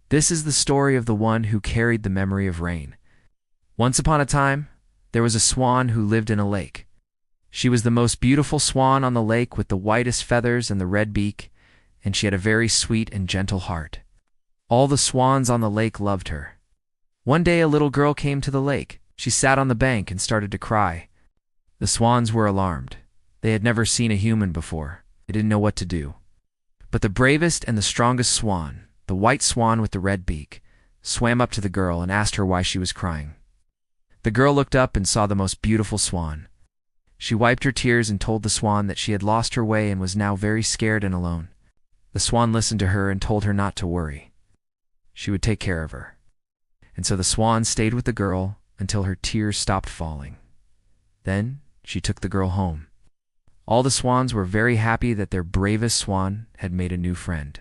This is the story of the one who carried the memory of rain. Once upon a time, there was a swan who lived in a lake. She was the most beautiful swan on the lake with the whitest feathers and the red beak, and she had a very sweet and gentle heart. All the swans on the lake loved her. One day a little girl came to the lake. She sat on the bank and started to cry. The swans were alarmed. They had never seen a human before. They didn't know what to do. But the bravest and the strongest swan, the white swan with the red beak, swam up to the girl and asked her why she was crying. The girl looked up and saw the most beautiful swan. She wiped her tears and told the swan that she had lost her way and was now very scared and alone. The swan listened to her and told her not to worry. She would take care of her. And so the swan stayed with the girl until her tears stopped falling. Then she took the girl home. All the swans were very happy that their bravest swan had made a new friend.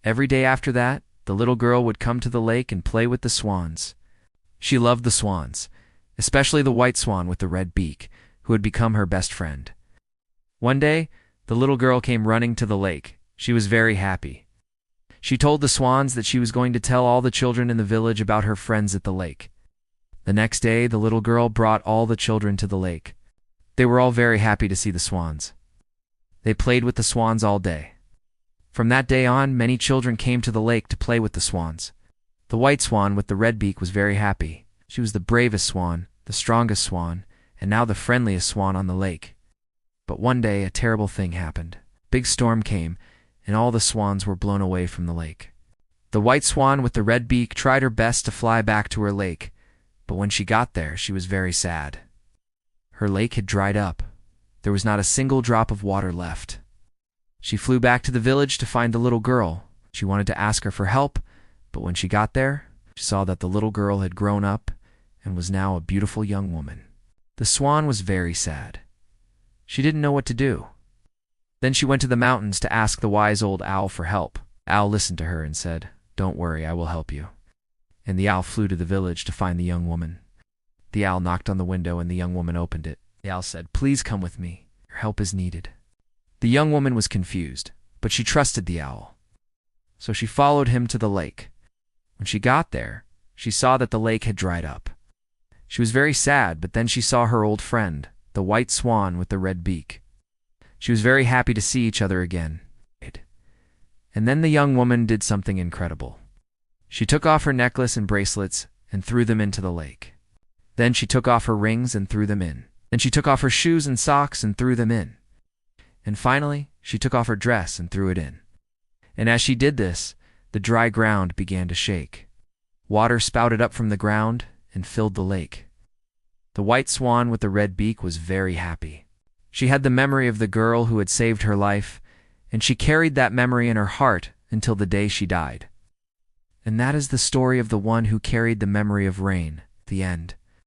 Every day after that, the little girl would come to the lake and play with the swans. She loved the swans, especially the white swan with the red beak, who had become her best friend. One day, the little girl came running to the lake. She was very happy. She told the swans that she was going to tell all the children in the village about her friends at the lake. The next day, the little girl brought all the children to the lake. They were all very happy to see the swans. They played with the swans all day. From that day on, many children came to the lake to play with the swans. The white swan with the red beak was very happy. She was the bravest swan, the strongest swan, and now the friendliest swan on the lake. But one day, a terrible thing happened. A big storm came, and all the swans were blown away from the lake. The white swan with the red beak tried her best to fly back to her lake, but when she got there, she was very sad. Her lake had dried up. There was not a single drop of water left. She flew back to the village to find the little girl. She wanted to ask her for help, but when she got there, she saw that the little girl had grown up and was now a beautiful young woman. The swan was very sad. She didn't know what to do. Then she went to the mountains to ask the wise old owl for help. Owl listened to her and said, "Don't worry, I will help you." And the owl flew to the village to find the young woman. The owl knocked on the window and the young woman opened it. The owl said, "Please come with me. Your help is needed." The young woman was confused, but she trusted the owl. So she followed him to the lake. When she got there, she saw that the lake had dried up. She was very sad, but then she saw her old friend, the white swan with the red beak. She was very happy to see each other again. And then the young woman did something incredible. She took off her necklace and bracelets and threw them into the lake. Then she took off her rings and threw them in. Then she took off her shoes and socks and threw them in. And finally, she took off her dress and threw it in. And as she did this, the dry ground began to shake. Water spouted up from the ground and filled the lake. The white swan with the red beak was very happy. She had the memory of the girl who had saved her life, and she carried that memory in her heart until the day she died. And that is the story of the one who carried the memory of rain. The end.